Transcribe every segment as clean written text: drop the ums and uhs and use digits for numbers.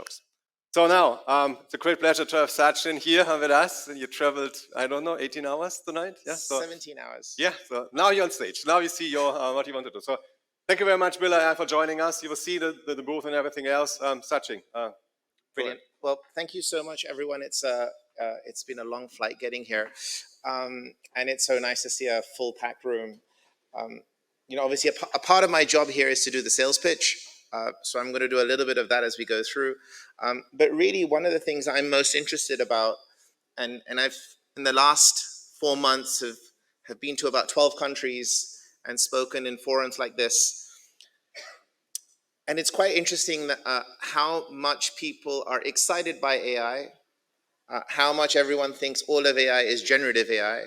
workshops. So now, it's a great pleasure to have Sachin here with us. You traveled, I don't know, 18 hours tonight? Yeah, so 17 hours. Yeah, so now you're on stage. Now you see your what you want to do. So thank you very much, Bill, for joining us. You will see the booth and everything else. Sachin. Brilliant. Well, thank you so much, everyone. It's been a long flight getting here. And it's so nice to see a full packed room. Obviously a part of my job here is to do the sales pitch. So I'm going to do a little bit of that as we go through. But really, one of the things I'm most interested about, and I've, in the last 4 months, have been to about 12 countries and spoken in forums like this. And it's quite interesting that, how much people are excited by AI, how much everyone thinks all of AI is generative AI,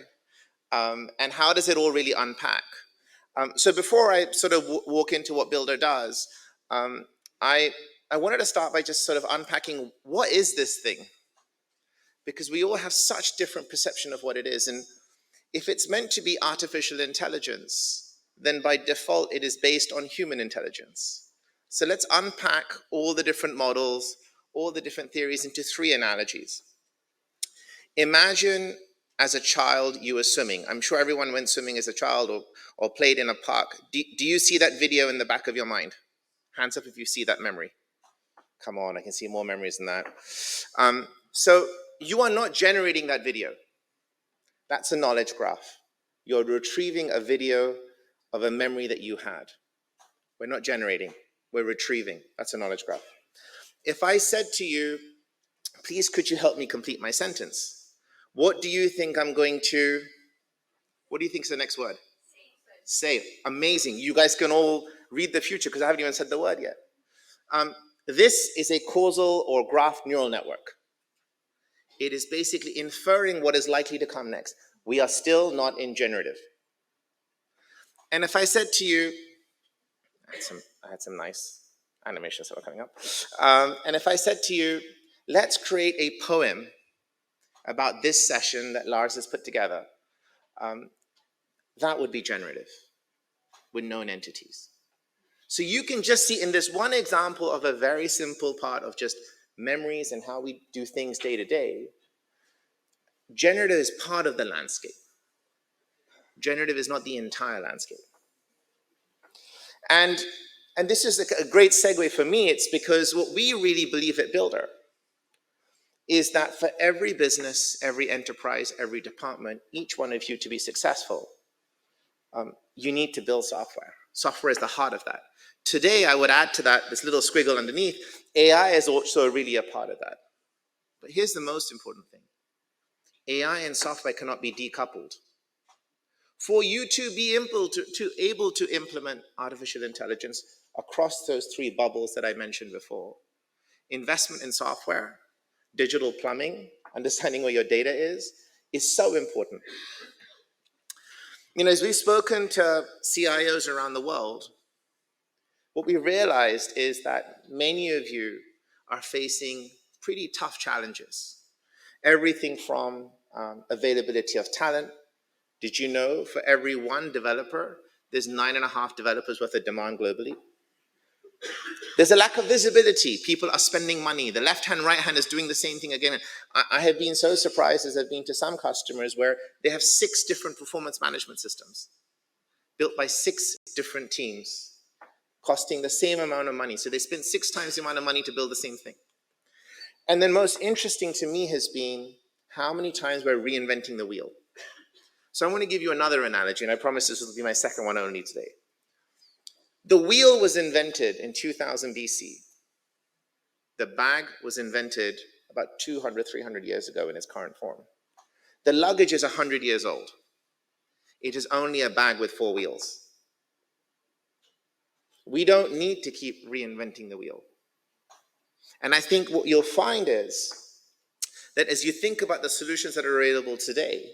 and how does it all really unpack? So before I sort of walk into what Builder does, I wanted to start by just sort of unpacking what is this thing? Because we all have such different perception of what it is. And if it's meant to be artificial intelligence, then by default it is based on human intelligence. So let's unpack all the different models, all the different theories into 3 analogies. Imagine as a child you were swimming. I'm sure everyone went swimming as a child or played in a park. Do you see that video in the back of your mind? Hands up if you see that memory. Come on, I can see more memories than that. So you are not generating that video. That's a knowledge graph. You're retrieving a video of a memory that you had. We're not generating, we're retrieving. That's a knowledge graph. If I said to you, please could you help me complete my sentence? What do you think I'm going to, what do you think is the next word? Save. Amazing. You guys can all read the future because I haven't even said the word yet. This is a causal or graph neural network. It is basically inferring what is likely to come next. We are still not in generative. And if I said to you, I had some nice animations that were coming up. And if I said to you, let's create a poem about this session that Lars has put together, that would be generative with known entities. So you can just see in this one example of a very simple part of just memories and how we do things day to day, generative is part of the landscape. Generative is not the entire landscape. And this is a great segue for me. It's because what we really believe at Builder is that for every business, every enterprise, every department, each one of you to be successful, you need to build software. Software is the heart of that. Today, I would add to that, this little squiggle underneath, AI is also really a part of that. But here's the most important thing. AI and software cannot be decoupled. For you to be able to implement artificial intelligence across those 3 bubbles that I mentioned before, investment in software, digital plumbing, understanding where your data is so important. As we've spoken to CIOs around the world, what we realized is that many of you are facing pretty tough challenges. Everything from availability of talent. Did you know for every 1 developer, there's 9.5 developers worth of demand globally? There's a lack of visibility. People are spending money. The left hand, right hand is doing the same thing again. I have been so surprised as I've been to some customers where they have 6 different performance management systems built by 6 different teams, costing the same amount of money. So they spend 6 times the amount of money to build the same thing. And then most interesting to me has been how many times we're reinventing the wheel. So I'm going to give you another analogy, and I promise this will be my second one only today. The wheel was invented in 2000 BC. The bag was invented about 200, 300 years ago in its current form. The luggage is 100 years old. It is only a bag with 4 wheels. We don't need to keep reinventing the wheel. And I think what you'll find is that as you think about the solutions that are available today,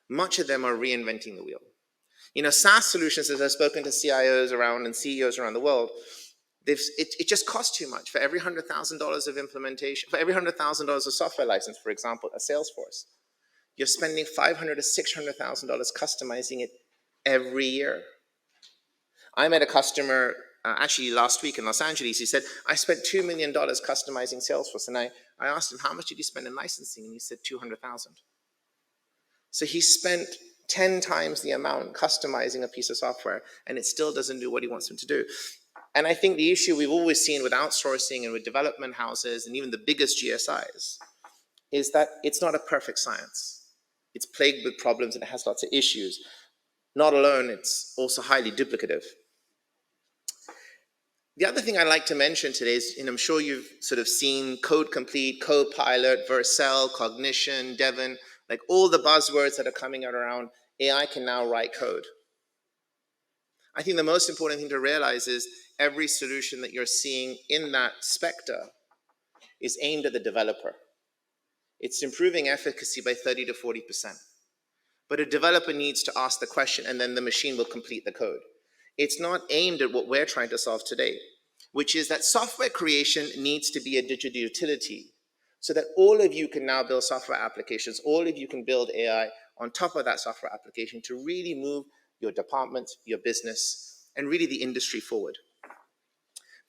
much of them are reinventing the wheel. SaaS solutions, as I've spoken to CIOs around and CEOs around the world, it just costs too much. For every $100,000 of implementation, for every $100,000 of software license, for example, a Salesforce, you're spending $500,000 to $600,000 customizing it every year. I met a customer actually last week in Los Angeles. He said, I spent $2 million customizing Salesforce. And I asked him, how much did you spend in licensing? And he said, 200,000. So he spent 10 times the amount customizing a piece of software, and it still doesn't do what he wants him to do. And I think the issue we've always seen with outsourcing and with development houses and even the biggest GSIs is that it's not a perfect science. It's plagued with problems and it has lots of issues. Not alone, it's also highly duplicative. The other thing I'd like to mention today is, and I'm sure you've sort of seen Code Complete, Copilot, Vercel, Cognition, Devon, like all the buzzwords that are coming out around AI can now write code. I think the most important thing to realize is every solution that you're seeing in that specter is aimed at the developer. It's improving efficacy by 30 to 40%. But a developer needs to ask the question and then the machine will complete the code. It's not aimed at what we're trying to solve today, which is that software creation needs to be a digital utility so that all of you can now build software applications, all of you can build AI on top of that software application to really move your department, your business, and really the industry forward.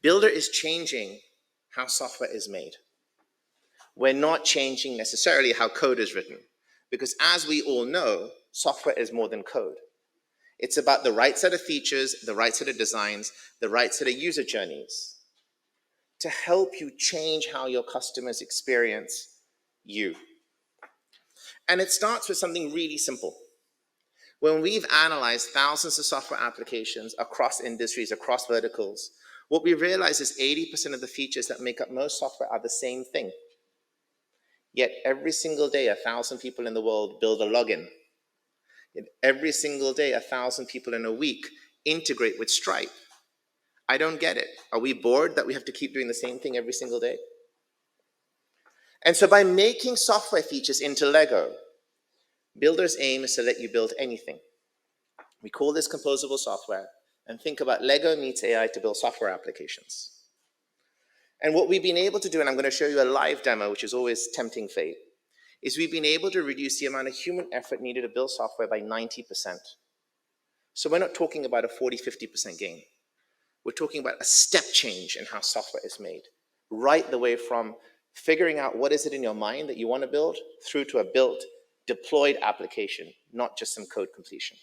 Builder is changing how software is made. We're not changing necessarily how code is written, because as we all know, software is more than code. It's about the right set of features, the right set of designs, the right set of user journeys to help you change how your customers experience you. And it starts with something really simple. When we've analyzed thousands of software applications across industries, across verticals, what we realize is 80% of the features that make up most software are the same thing. Yet every single day, 1,000 people in the world build a login. Yet every single day, 1,000 people in a week integrate with Stripe. I don't get it. Are we bored that we have to keep doing the same thing every single day? And so by making software features into Lego, Builder's aim is to let you build anything. We call this composable software, and think about Lego meets AI to build software applications. And what we've been able to do, and I'm going to show you a live demo, which is always tempting fate, is we've been able to reduce the amount of human effort needed to build software by 90%. So we're not talking about a 40, 50% gain. We're talking about a step change in how software is made, right the way from figuring out what is it in your mind that you want to build through to a built, deployed application, not just some code completion.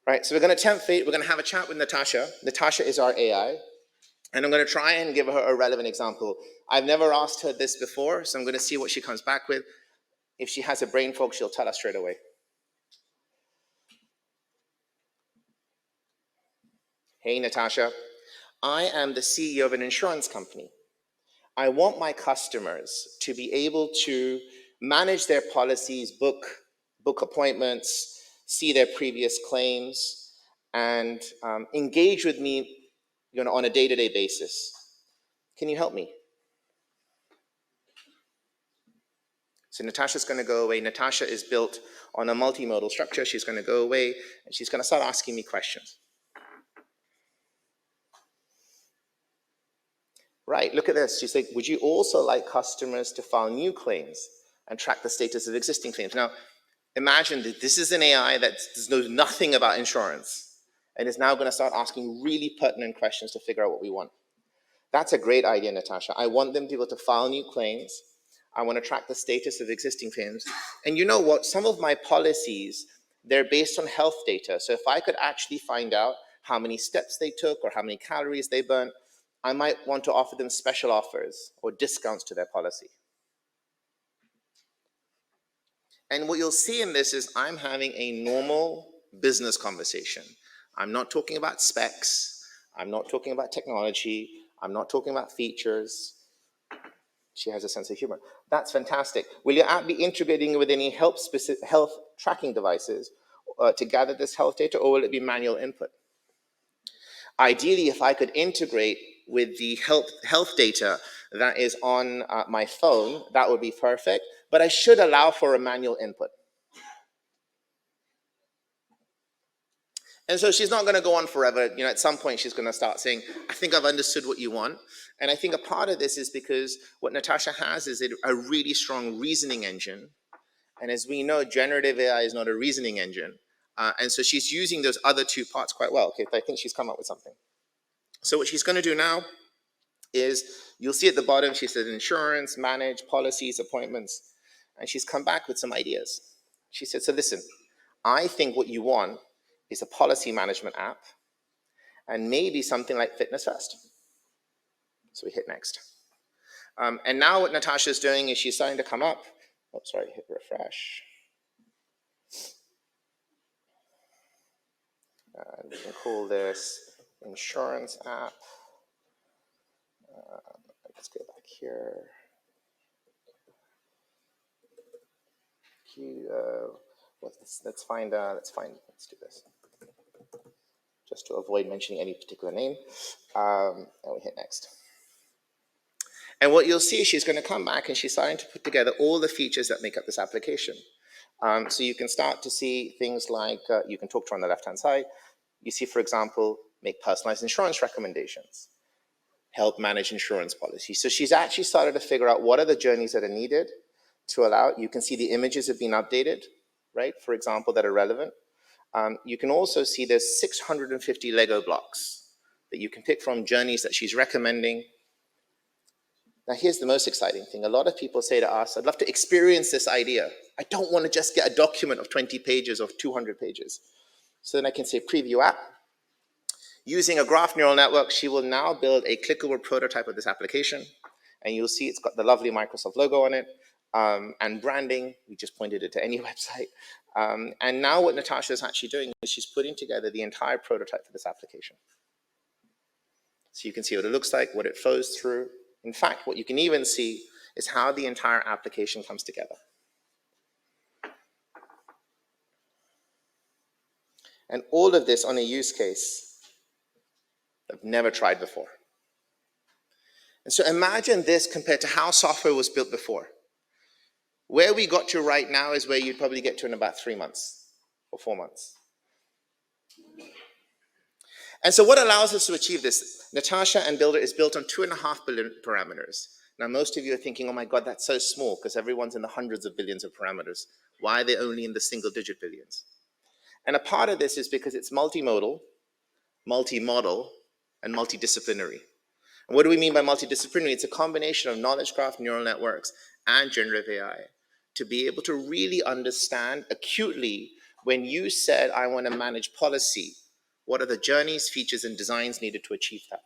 Right, so we're going to tempt fate. We're going to have a chat with Natasha. Natasha is our AI, and I'm going to try and give her a relevant example. I've never asked her this before, so I'm going to see what she comes back with. If she has a brain fog, she'll tell us straight away. Hey, Natasha. I am the CEO of an insurance company. I want my customers to be able to manage their policies, book appointments, see their previous claims, and engage with me on a day-to-day basis. Can you help me? So Natasha's going to go away. Natasha is built on a multimodal structure. She's going to go away, and she's going to start asking me questions. Right, look at this. She's like, would you also like customers to file new claims and track the status of existing claims? Now, imagine that this is an AI that knows nothing about insurance and is now going to start asking really pertinent questions to figure out what we want. That's a great idea, Natasha. I want them to be able to file new claims. I want to track the status of existing claims. And you know what? Some of my policies, they're based on health data. So if I could actually find out how many steps they took or how many calories they burnt, I might want to offer them special offers or discounts to their policy. And what you'll see in this is I'm having a normal business conversation. I'm not talking about specs. I'm not talking about technology. I'm not talking about features. She has a sense of humor. That's fantastic. Will your app be integrating with any health tracking devices to gather this health data, or will it be manual input? Ideally, if I could integrate with the health data that is on my phone, that would be perfect, but I should allow for a manual input. And so she's not going to go on forever. At some point she's going to start saying, I think I've understood what you want. And I think a part of this is because what Natasha has is a really strong reasoning engine. And as we know, generative AI is not a reasoning engine. And so she's using those other two parts quite well. Okay, I think she's come up with something. So what she's going to do now is, you'll see at the bottom, she said insurance, manage, policies, appointments. And she's come back with some ideas. She said, so listen, I think what you want is a policy management app and maybe something like Fitness First. So we hit next. And now what Natasha's doing is she's starting to come up. Oh, sorry, hit refresh. We can call this insurance app. Let's go back here. Let's do this. Just to avoid mentioning any particular name. And we hit next. And what you'll see is she's going to come back and she's starting to put together all the features that make up this application. So you can start to see things like, you can talk to her on the left-hand side. You see, for example, make personalized insurance recommendations, help manage insurance policies. So she's actually started to figure out what are the journeys that are needed to allow, you can see the images have been updated, right? For example, that are relevant. You can also see there's 650 Lego blocks that you can pick from, journeys that she's recommending. Now, here's the most exciting thing. A lot of people say to us, I'd love to experience this idea. I don't want to just get a document of 20 pages or 200 pages. So then I can say preview app. Using a graph neural network, she will now build a clickable prototype of this application. And you'll see it's got the lovely Microsoft logo on it, and branding. We just pointed it to any website. And now what Natasha is actually doing is she's putting together the entire prototype for this application. So you can see what it looks like, what it flows through. In fact, what you can even see is how the entire application comes together. And all of this on a use case I've never tried before. And so imagine this compared to how software was built before. Where we got to right now is where you'd probably get to in about 3 months or 4 months. And so what allows us to achieve this? Natasha and Builder is built on 2.5 billion parameters. Now, most of you are thinking, oh my God, that's so small, because everyone's in the hundreds of billions of parameters. Why are they only in the single-digit billions? And a part of this is because it's multimodal, multi-model, and multidisciplinary. And what do we mean by multidisciplinary? It's a combination of knowledge graph, neural networks, and generative AI to be able to really understand acutely when you said, I want to manage policy, what are the journeys, features, and designs needed to achieve that?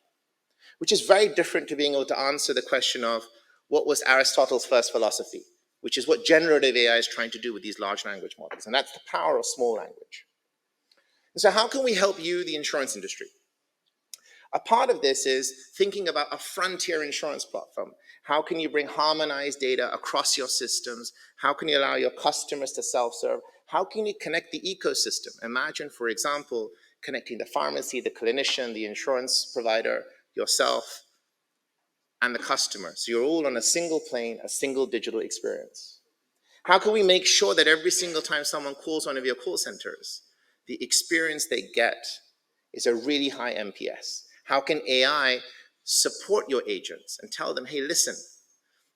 Which is very different to being able to answer the question of what was Aristotle's first philosophy, which is what generative AI is trying to do with these large language models. And that's the power of small language. And so how can we help you, the insurance industry? A part of this is thinking about a frontier insurance platform. How can you bring harmonized data across your systems? How can you allow your customers to self-serve? How can you connect the ecosystem? Imagine, for example, connecting the pharmacy, the clinician, the insurance provider, yourself, and the customer. So you're all on a single plane, a single digital experience. How can we make sure that every single time someone calls one of your call centers, the experience they get is a really high NPS? How can AI support your agents and tell them, hey, listen,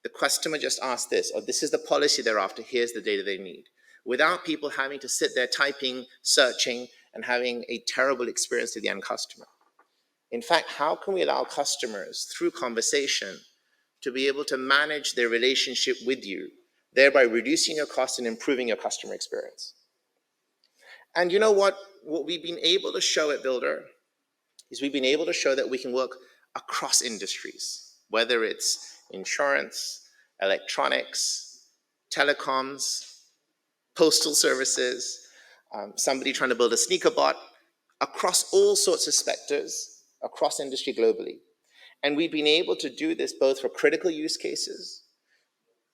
the customer just asked this, or this is the policy they're after, here's the data they need, without people having to sit there typing, searching, and having a terrible experience to the end customer. In fact, how can we allow customers, through conversation, to be able to manage their relationship with you, thereby reducing your costs and improving your customer experience? And you know what? What we've been able to show at Builder is we've been able to show that we can work across industries, whether it's insurance, electronics, telecoms, postal services, somebody trying to build a sneaker bot, across all sorts of sectors, across industry globally. And we've been able to do this both for critical use cases.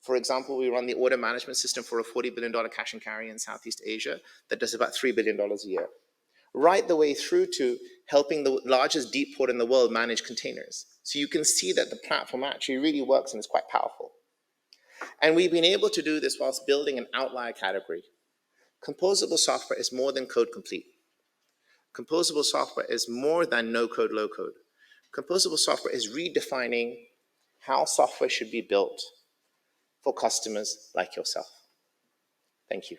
For example, we run the order management system for a $40 billion cash and carry in Southeast Asia that does about $3 billion a year, right the way through to helping the largest deep port in the world manage containers. So you can see that the platform actually really works and is quite powerful. And we've been able to do this whilst building an outlier category. Composable software is more than code complete. Composable software is more than no code, low code. Composable software is redefining how software should be built for customers like yourself. Thank you.